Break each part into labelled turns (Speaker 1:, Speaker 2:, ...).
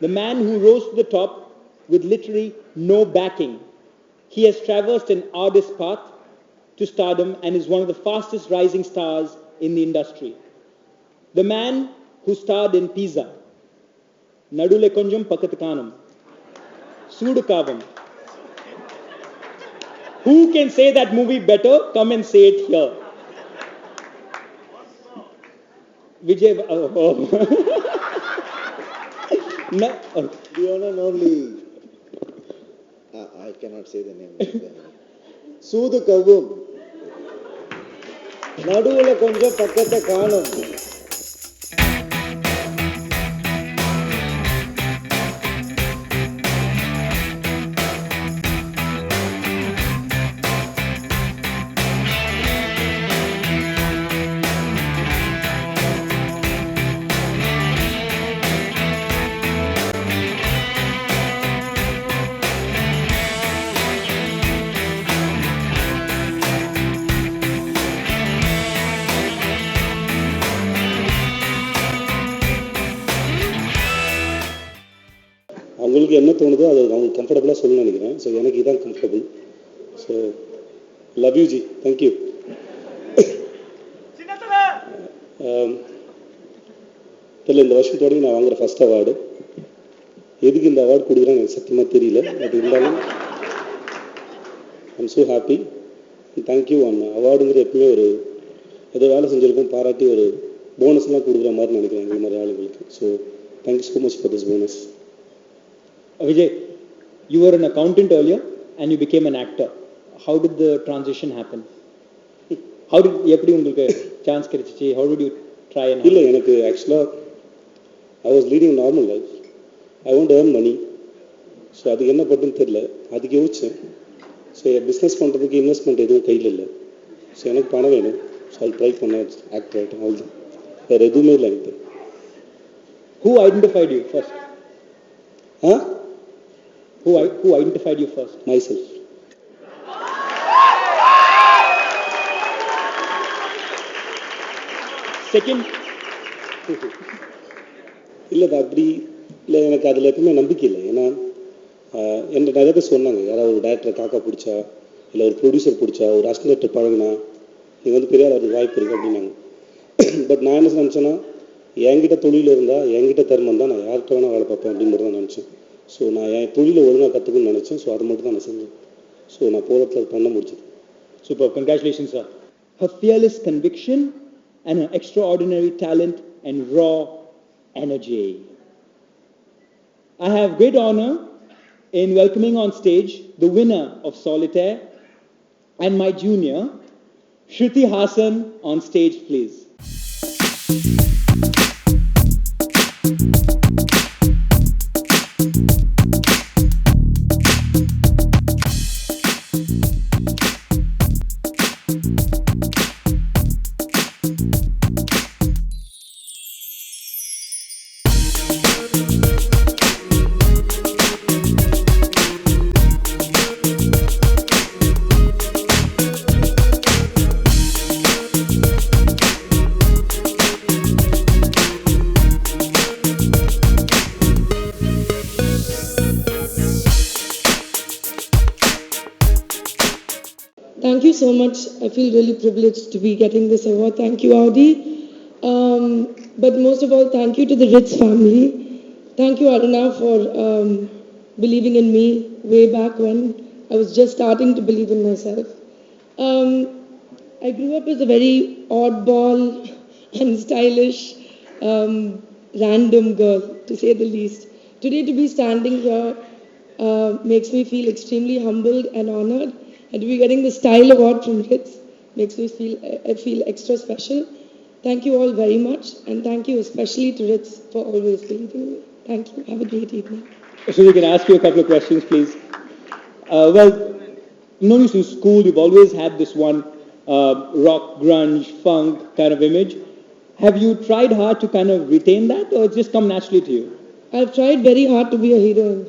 Speaker 1: The man who rose to the top with literally no backing. He has traversed an arduous path to stardom and is one of the fastest rising stars in the industry. The man who starred in Pizza, Nadule Konjam Pakatkanam, Sudu Kavam. Who can say that movie better? Come and say it here. Vijay. No.
Speaker 2: The owner normally. I cannot say the name. Soodhu Kavum. Naduvula konjam pakkatha kaanum.
Speaker 3: அவங்களுக்கு என்ன தோணுதோ அது அவங்க கம்ஃபர்டபுளாக சொல்லணும்னு நினைக்கிறேன். So எனக்கு இதான் comfortable. So love U G, thank you. தெரியல, இந்த வருஷம் தொடங்கி நான் வாங்குகிற ஃபஸ்ட் அவார்டு. எதுக்கு இந்த அவார்டு கொடுக்குறான்னு எனக்கு சத்தியமாக தெரியல. பட் இருந்தாலும் ஐம் ஸோ ஹாப்பி. தேங்க்யூ. அவார்டுங்கிற எப்பவுமே ஒரு ஏதோ வேலை செஞ்சுருக்கோம் பாராட்டி ஒரு போனஸ்லாம் கொடுக்குற மாதிரி நினைக்கிறேன் எங்கள் மாதிரி ஆளுங்களுக்கு. So thank you so much for this bonus.
Speaker 1: Vijay, you were an accountant earlier and you became an actor. How did the transition happen? How did எப்படி உங்களுக்கு சான்ஸ் கிடைச்சிச்சு? How did you try and
Speaker 3: இல்லை, எனக்கு ஆக்சுவலாக I was leading a normal life. I want to earn money. So அதுக்கு என்ன பண்ணுன்னு தெரியல. அதுக்கு யோசிச்சேன். ஸோ பிஸ்னஸ் பண்ணுறதுக்கு இன்வெஸ்ட்மெண்ட் எதுவும் கையில் இல்லை. ஸோ எனக்கு பணம் வேணும். ஸோ அது ட்ரை பண்ண ஆக்டர் ஆகிட்டேன். அவ்வளோதான், வேறு எதுவுமே இல்லை எனக்கு.
Speaker 1: Who identified you first? Who identified you first?
Speaker 3: Myself.
Speaker 1: Second?
Speaker 3: இல்லை, அப்படி இல்லை. எனக்கு அதில் எப்பவுமே நம்பிக்கை இல்லை. ஏன்னா என்கிட்ட நிறைய பேர் சொன்னாங்க, யாராவது ஒரு டேரக்டரை காக்கா பிடிச்சா, இல்லை ஒரு ப்ரொடியூசர் பிடிச்சா, ஒரு அசிஸ்டன்ட் பழகினா நீங்கள் பெரிய ஆளுக்கு வாய்ப்பு இருக்குது அப்படின்னாங்க. பட் நான் என்ன நினச்சேன்னா, என்கிட்ட தொழில் இருந்தால், என்கிட்ட திறமை இருந்தால் நான் யார்கிட்ட வேணால் வேலை பார்ப்பேன் அப்படிங்கிறது தான் நினச்சேன். ஸோ நான் என் தொழிலை ஒழுங்காக கற்றுக்கணும்னு நினச்சேன். ஸோ அது மட்டும் தான் நான் செஞ்சேன். ஸோ நான் போகிறதுல பண்ண முடிச்சது.
Speaker 1: Super, congratulations, sir. Her fearless conviction and her extraordinary talent and raw energy. I have great honor in welcoming on stage the winner of Solitaire and my junior, Shruti Hassan, on stage, please.
Speaker 4: Thank you so much. I feel really privileged to be getting this award. Thank you, Audi. But most of all, thank you to the Ritz family. Thank you, Aruna, for believing in me way back when I was just starting to believe in myself. I grew up as a very oddball, unstylish, random girl, to say the least. Today, to be standing here makes me feel extremely humbled and honored. And to be getting the Style Award from Ritz makes me feel extra special. Thank you all very much, and thank you especially to Ritz for always believing in me. Thank you. Have a great evening.
Speaker 1: So we can ask you a couple of questions, please. Well, known you since school, you've always had this one rock, grunge, funk kind of image. Have you tried hard to kind of retain that, or it's just come naturally to you?
Speaker 4: I've tried very hard to be a heroine.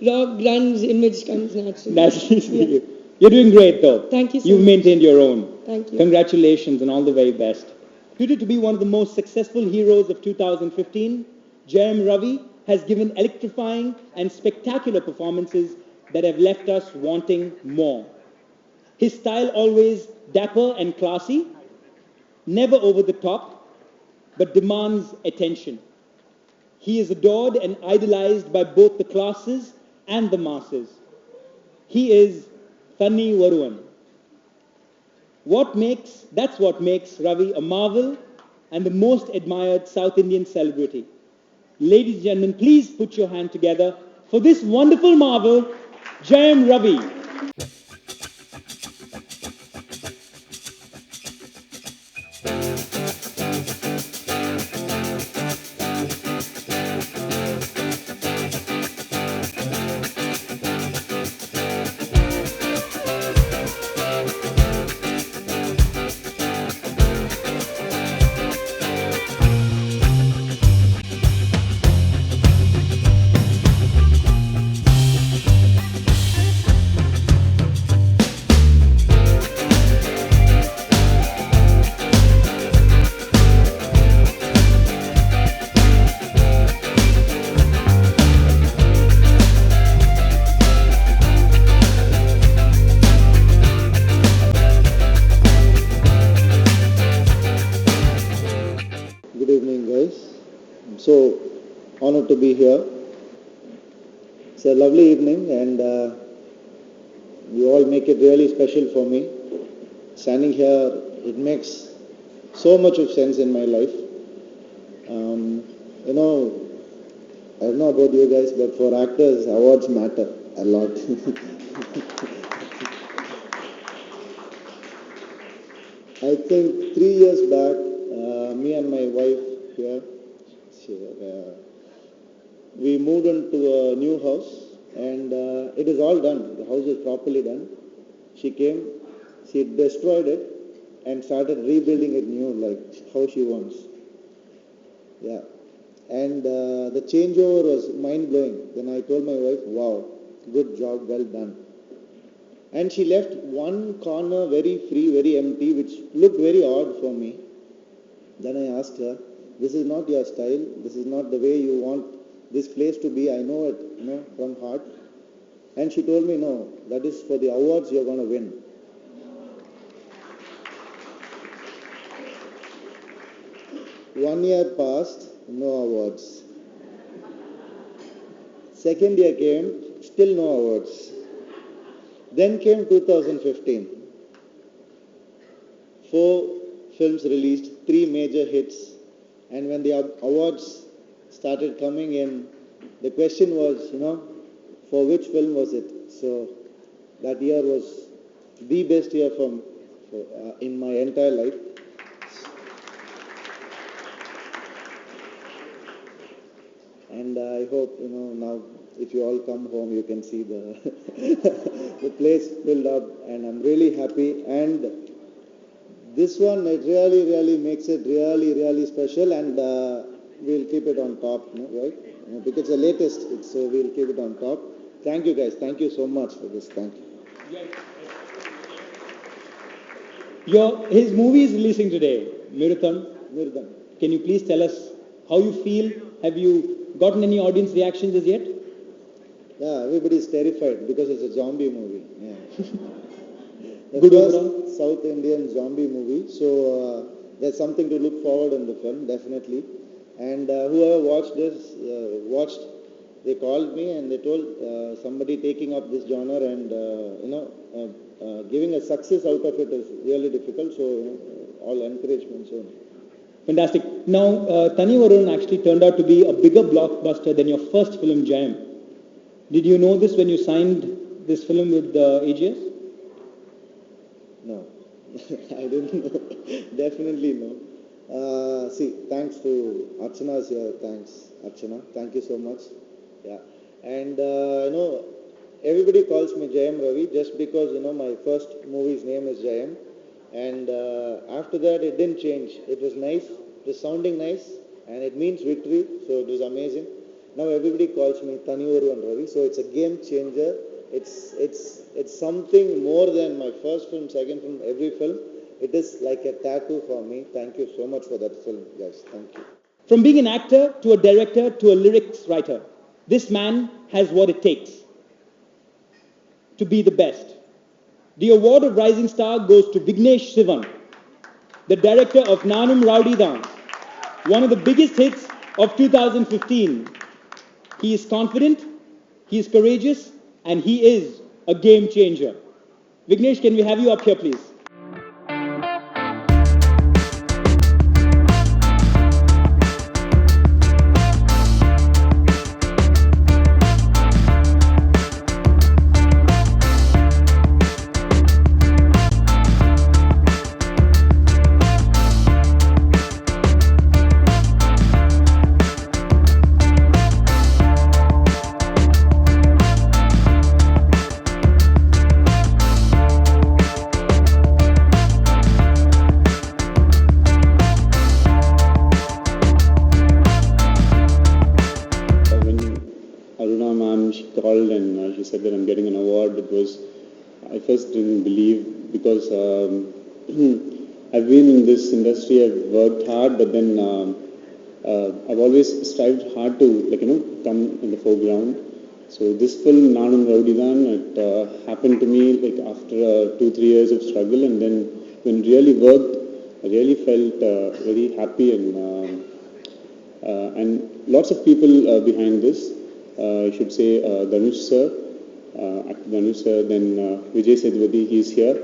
Speaker 4: Rock, grunge image comes naturally.
Speaker 1: Naturally to you. You're doing great, though.
Speaker 4: Thank you so
Speaker 1: You've
Speaker 4: much.
Speaker 1: maintained your own.
Speaker 4: Thank you.
Speaker 1: Congratulations and all the very best. Reputed to be one of the most successful heroes of 2015, Jayam Ravi has given electrifying and spectacular performances that have left us wanting more. His style always dapper and classy, never over the top, but demands attention. He is adored and idolized by both the classes and the masses. He is Thanni Varuvan. That's what makes Ravi a marvel and the most admired South Indian celebrity. Ladies and gentlemen, please put your hand together for this wonderful marvel, Jayam Ravi.
Speaker 2: Good evening, guys. I'm so honored to be here. It's a lovely evening, and you all make it really special for me. Standing here, it makes so much of sense in my life. You know, I don't know about you guys, but for actors, awards matter a lot. I think 3 years back, me and my wife here, we moved into a new house, and it is all done. The house is properly done. She came, she destroyed it, and started rebuilding it new, like how she wants. Yeah. And the changeover was mind-blowing. Then I told my wife, wow, good job, well done. And she left one corner very free, very empty, which looked very odd for me. Then I asked her, this is not your style, this is not the way you want this place to be, I know it, from heart. And she told me, no, that is for the awards you're going to win. One year passed, no awards. Second year came, still no awards. Then came 2015. 4 films released, 3 major hits, and when the awards started coming in, the question was, for which film was it? So that year was the best year in my entire life. And I hope, now if you all come home, you can see the, the place filled up, and I'm really happy. And this one, it really, really makes it really, really special, and we'll keep it on top, right? Because it's the latest, so we'll keep it on top. Thank you, guys. Thank you so much for this. Thank you.
Speaker 1: His movie is releasing today, Mirutham.
Speaker 2: Mirutham.
Speaker 1: Can you please tell us how you feel? Have you gotten any audience reactions as yet?
Speaker 2: Yeah, everybody's terrified because it's a zombie movie. Yeah. The
Speaker 1: Good
Speaker 2: first
Speaker 1: overall?
Speaker 2: South Indian zombie movie. So there's something to look forward in the film, definitely. And whoever watched, they called me and they told somebody taking up this genre and, giving a success out of it is really difficult. So, all encouragement. So.
Speaker 1: Fantastic. Now, Thanni Varuvan actually turned out to be a bigger blockbuster than your first film, Jayam. Did you know this when you signed this film with AGS?
Speaker 2: No, I didn't know. Definitely no. See, thanks to Archana's here. Thanks, Archana. Thank you so much. Yeah. And, everybody calls me Jayam Ravi just because, my first movie's name is Jayam. And after that, it didn't change. It was nice. It was sounding nice. And it means victory. So it was amazing. Now everybody calls me Thanni Varuvan Ravi. So it's a game changer. It's something more than my first film, second film, every film. It is like a tattoo for me. Thank you so much for that film, guys. Thank you.
Speaker 1: From being an actor to a director to a lyrics writer, this man has what it takes to be the best. The award of Rising Star goes to Vignesh Sivan, the director of Nanum Rowdydan, one of the biggest hits of 2015. He is confident, he is courageous, and he is a game changer. Vignesh, can we have you up here, please?
Speaker 5: Aruna ma'am, she called and she said that I'm getting an award. I first didn't believe because I've been in this industry, I've worked hard, but then I've always strived hard to, come in the foreground. So this film, Nanum Rowdydan, it happened to me after 2-3 years of struggle, and then when really worked, I really felt very happy and lots of people behind this. I should say Dhanush sir, actor Dhanush sir, then Vijay Sethupathi, he's here.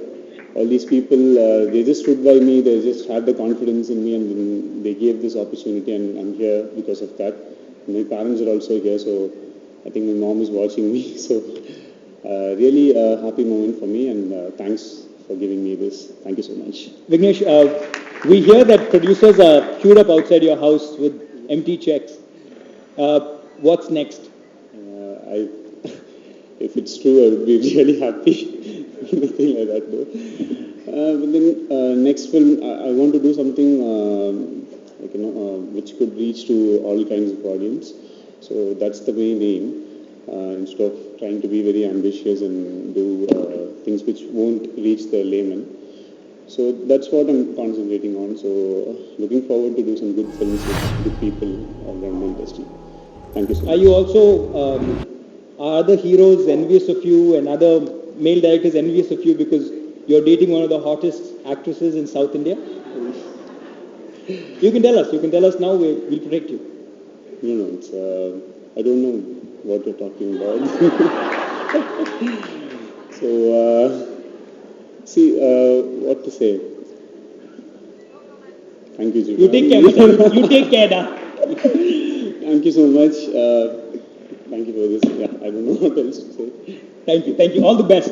Speaker 5: All these people, they just stood by me, they just had the confidence in me, and then they gave this opportunity, and I'm here because of that. My parents are also here, so I think my mom is watching me. So really a happy moment for me, and thanks for giving me this. Thank you so much.
Speaker 1: Vignesh, we hear that producers are queued up outside your house with empty checks. What's next?
Speaker 5: If it's true, I would be really happy. Nothing like that though. But then next film, I want to do something which could reach to all kinds of audience. So that's the main aim. Instead of trying to be very ambitious and do things which won't reach the layman. So that's what I'm concentrating on. So looking forward to do some good films with good people around the industry. Thank you so much.
Speaker 1: Are you also, are other heroes envious of you and other male directors envious of you because you're dating one of the hottest actresses in South India? You can tell us now, we'll protect you.
Speaker 5: No, it's, I don't know what you're talking about. So, what to say? Thank you, Jivan.
Speaker 1: You take care, Matan. You take care, da.
Speaker 5: Thank you so much. Thank you for this. Yeah, I don't know what else to say.
Speaker 1: Thank you. All the best.